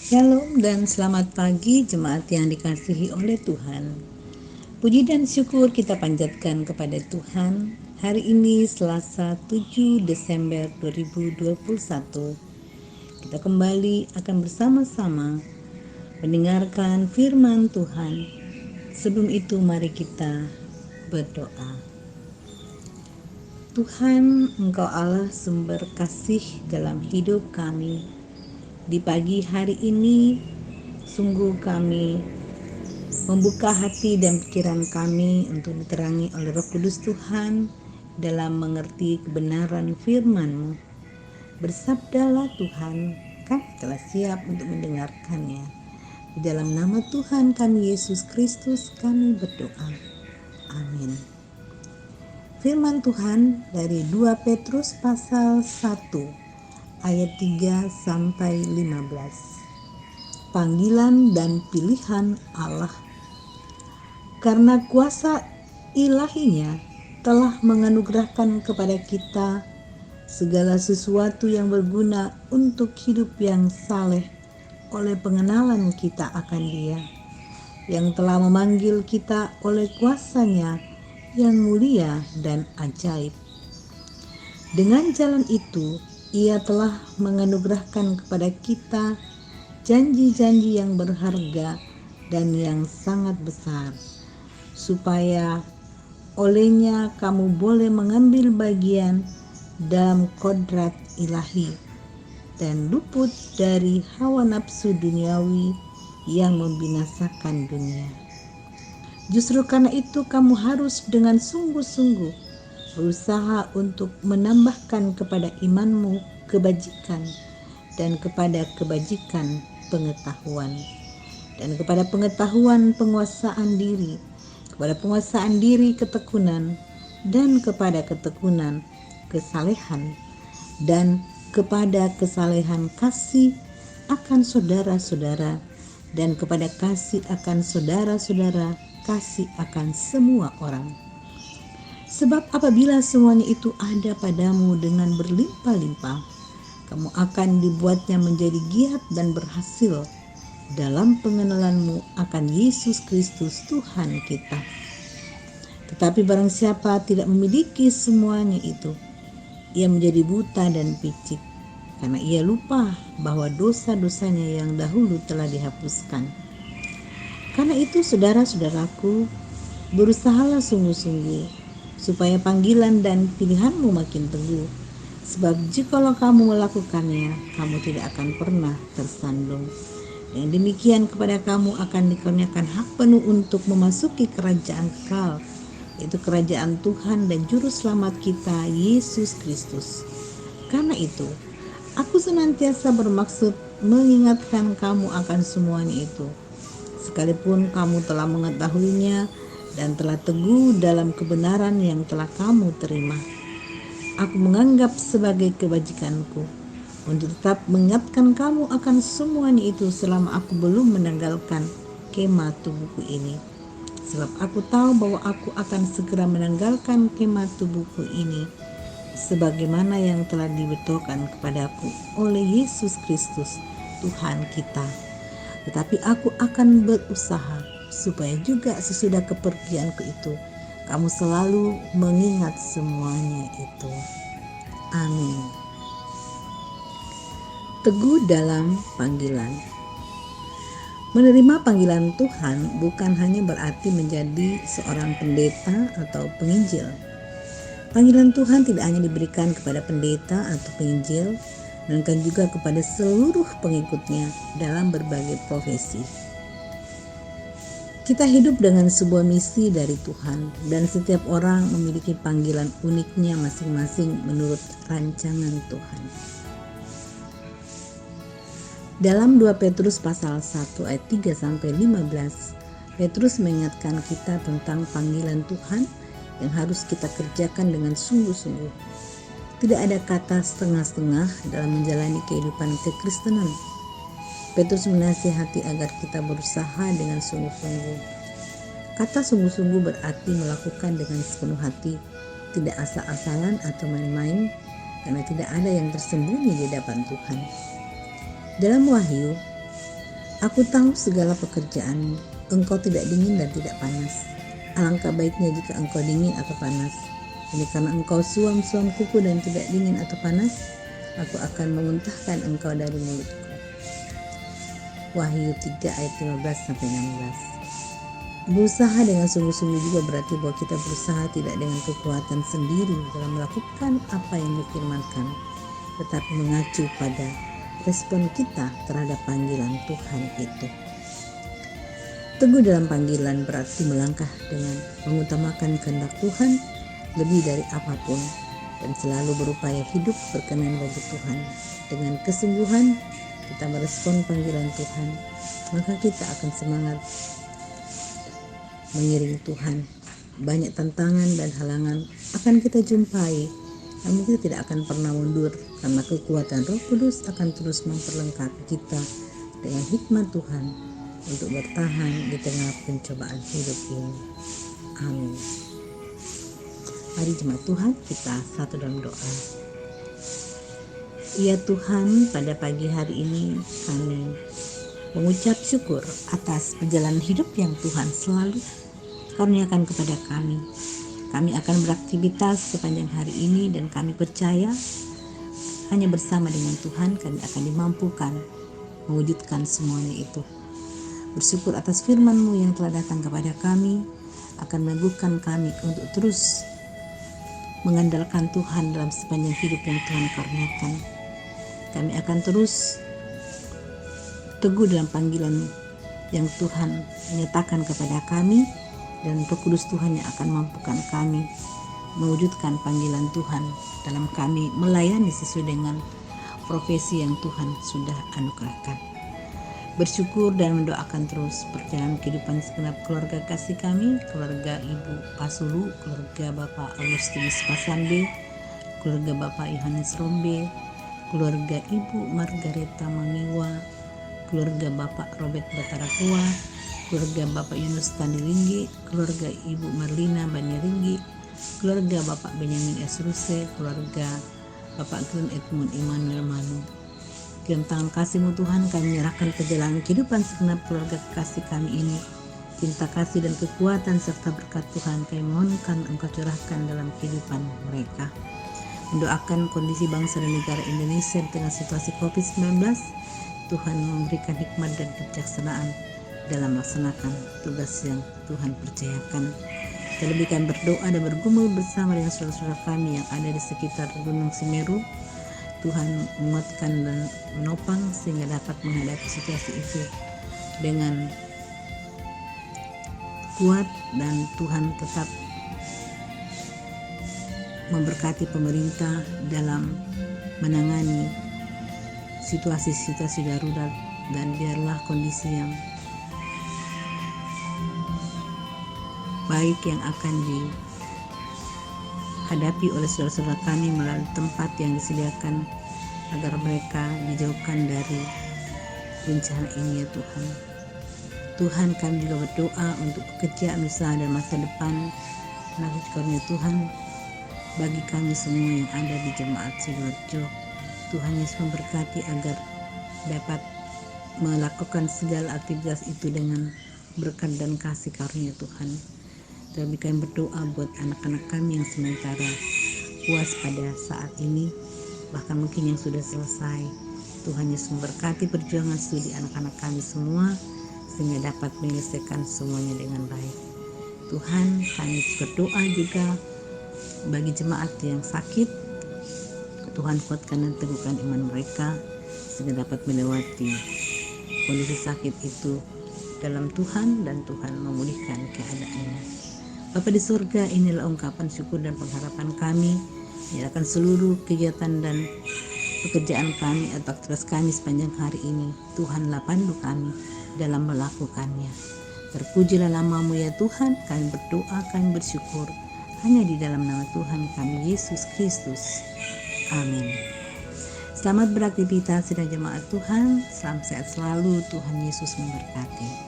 Shalom dan selamat pagi jemaat yang dikasihi oleh Tuhan. Puji dan syukur kita panjatkan kepada Tuhan. Hari ini Selasa 7 Desember 2021. Kita kembali akan bersama-sama mendengarkan firman Tuhan. Sebelum itu mari kita berdoa. Tuhan, Engkau Allah sumber kasih dalam hidup kami. Di pagi hari ini sungguh kami membuka hati dan pikiran kami untuk diterangi oleh Roh Kudus Tuhan dalam mengerti kebenaran firman-Mu. Bersabdalah Tuhan, kami telah siap untuk mendengarkannya. Di dalam nama Tuhan kami Yesus Kristus kami berdoa. Amin. Firman Tuhan dari 2 Petrus pasal 1 ayat 3 sampai 15. Panggilan dan pilihan Allah. Karena kuasa ilahinya telah menganugerahkan kepada kita segala sesuatu yang berguna untuk hidup yang saleh oleh pengenalan kita akan Dia, yang telah memanggil kita oleh kuasa-Nya yang mulia dan ajaib. Dengan jalan itu, Ia telah menganugerahkan kepada kita janji-janji yang berharga dan yang sangat besar, supaya olehnya kamu boleh mengambil bagian dalam kodrat ilahi dan luput dari hawa nafsu duniawi yang membinasakan dunia. Justru karena itu kamu harus dengan sungguh-sungguh berusaha untuk menambahkan kepada imanmu kebajikan, dan kepada kebajikan pengetahuan, dan kepada pengetahuan penguasaan diri, kepada penguasaan diri ketekunan, dan kepada ketekunan kesalehan, dan kepada kesalehan kasih akan saudara-saudara, dan kepada kasih akan saudara-saudara, kasih akan semua orang. Sebab apabila semuanya itu ada padamu dengan berlimpah-limpah, kamu akan dibuatnya menjadi giat dan berhasil dalam pengenalanmu akan Yesus Kristus Tuhan kita. Tetapi barang siapa tidak memiliki semuanya itu, ia menjadi buta dan picik, karena ia lupa bahwa dosa-dosanya yang dahulu telah dihapuskan. Karena itu saudara-saudaraku, berusahalah sungguh-sungguh, supaya panggilan dan pilihanmu makin teguh. Sebab jikalau kamu melakukannya, kamu tidak akan pernah tersandung. Yang demikian kepada kamu akan dikurniakan hak penuh untuk memasuki kerajaan kekal, yaitu kerajaan Tuhan dan Juru Selamat kita, Yesus Kristus. Karena itu, aku senantiasa bermaksud mengingatkan kamu akan semuanya itu, sekalipun kamu telah mengetahuinya dan telah teguh dalam kebenaran yang telah kamu terima. Aku menganggap sebagai kebajikanku untuk tetap mengingatkan kamu akan semuanya itu selama aku belum menanggalkan kemah tubuhku ini. Sebab aku tahu bahwa aku akan segera menanggalkan kemah tubuhku ini, sebagaimana yang telah diberitahukan kepadaku oleh Yesus Kristus Tuhan kita. Tetapi aku akan berusaha supaya juga sesudah kepergianku itu, kamu selalu mengingat semuanya itu. Amin. Teguh dalam panggilan. Menerima panggilan Tuhan bukan hanya berarti menjadi seorang pendeta atau penginjil. Panggilan Tuhan tidak hanya diberikan kepada pendeta atau penginjil, melainkan juga kepada seluruh pengikutnya dalam berbagai profesi. Kita hidup dengan sebuah misi dari Tuhan, dan setiap orang memiliki panggilan uniknya masing-masing menurut rancangan Tuhan. Dalam 2 Petrus pasal 1 ayat 3 sampai 15, Petrus mengingatkan kita tentang panggilan Tuhan yang harus kita kerjakan dengan sungguh-sungguh. Tidak ada kata setengah-setengah dalam menjalani kehidupan kekristenan. Petrus menasihati agar kita berusaha dengan sungguh-sungguh. Kata sungguh-sungguh berarti melakukan dengan sepenuh hati, tidak asal-asalan atau main-main, karena tidak ada yang tersembunyi di hadapan Tuhan. Dalam Wahyu Aku tahu segala pekerjaanmu, engkau tidak dingin dan tidak panas. Alangkah baiknya jika engkau dingin atau panas. Ini karena engkau suam-suam kuku dan tidak dingin atau panas, aku akan memuntahkan engkau dari mulutku. Wahyu 3 ayat 15-16. Berusaha dengan sungguh-sungguh juga berarti bahwa kita berusaha tidak dengan kekuatan sendiri dalam melakukan apa yang difirmankan, tetapi mengacu pada respon kita terhadap panggilan Tuhan itu. Teguh dalam panggilan berarti melangkah dengan mengutamakan kehendak Tuhan lebih dari apapun dan selalu berupaya hidup berkenan bagi Tuhan. Dengan kesungguhan kita merespon panggilan Tuhan, maka kita akan semangat mengiring Tuhan. Banyak tantangan dan halangan akan kita jumpai, namun kita tidak akan pernah mundur karena kekuatan Roh Kudus akan terus memperlengkapi kita dengan hikmat Tuhan untuk bertahan di tengah pencobaan hidup ini. Amin. Mari jemaat Tuhan, kita satu dalam doa. Ya Tuhan, pada pagi hari ini kami mengucap syukur atas perjalanan hidup yang Tuhan selalu karuniakan kepada kami. Kami akan beraktivitas sepanjang hari ini dan kami percaya hanya bersama dengan Tuhan kami akan dimampukan mewujudkan semuanya itu. Bersyukur atas firman-Mu yang telah datang kepada kami, akan meneguhkan kami untuk terus mengandalkan Tuhan dalam sepanjang hidup yang Tuhan karuniakan. Kami akan terus teguh dalam panggilan yang Tuhan menyatakan kepada kami, dan Roh Kudus Tuhan yang akan mampukan kami mewujudkan panggilan Tuhan dalam kami melayani sesuai dengan profesi yang Tuhan sudah anugerahkan. Bersyukur dan mendoakan terus perjalanan kehidupan segenap keluarga kasih kami, keluarga Ibu Pasulu, keluarga Bapak Agustinus Pasambe, keluarga Bapak Yohanes Rombe, keluarga Ibu Margareta Mamiwa, keluarga Bapak Robert Batarakua, keluarga Bapak Yunus Tandiringgi, keluarga Ibu Marlina Banyaringgi, keluarga Bapak Benyamin Esruse, keluarga Bapak Glenn Edmund Immanuel Manu. Dalam tangan kasih-Mu Tuhan kami menyerahkan perjalanan kehidupan segenap keluarga kasih kami ini. Cinta kasih dan kekuatan serta berkat Tuhan kami mohonkan Engkau curahkan dalam kehidupan mereka. Mendoakan kondisi bangsa dan negara Indonesia di tengah situasi COVID-19, Tuhan memberikan hikmat dan kebijaksanaan dalam melaksanakan tugas yang Tuhan percayakan. Terlebih kami berdoa dan bergumul bersama dengan saudara-saudara kami yang ada di sekitar Gunung Semeru. Tuhan menguatkan dan menopang sehingga dapat menghadapi situasi itu dengan kuat, dan Tuhan tetap memberkati pemerintah dalam menangani situasi-situasi darurat, dan biarlah kondisi yang baik yang akan dihadapi oleh saudara-saudara kami melalui tempat yang disediakan agar mereka dijauhkan dari bencana ini ya Tuhan. Tuhan, kami juga berdoa untuk pekerjaan, usaha dan masa depan melalui karunia Tuhan bagi kami semua yang ada di jemaat Sidoarjo. Tuhan Yesus memberkati agar dapat melakukan segala aktivitas itu dengan berkat dan kasih karunia Tuhan. Terlebih kami berdoa buat anak-anak kami yang sementara puas pada saat ini, bahkan mungkin yang sudah selesai. Tuhan Yesus memberkati perjuangan studi anak-anak kami semua sehingga dapat menyelesaikan semuanya dengan baik. Tuhan, kami berdoa juga bagi jemaat yang sakit. Tuhan kuatkan dan teguhkan iman mereka sehingga dapat melewati kondisi sakit itu dalam Tuhan, dan Tuhan memulihkan keadaannya. Bapa di surga, inilah ungkapan syukur dan pengharapan kami. Menyerahkan seluruh kegiatan dan pekerjaan kami atau aktivitas kami sepanjang hari ini. Tuhanlah pandu kami dalam melakukannya. Terpujilah nama-Mu ya Tuhan. Kami berdoa, kami bersyukur hanya di dalam nama Tuhan kami Yesus Kristus. Amin. Selamat beraktivitas dan jemaat Tuhan. Salam sehat selalu. Tuhan Yesus memberkati.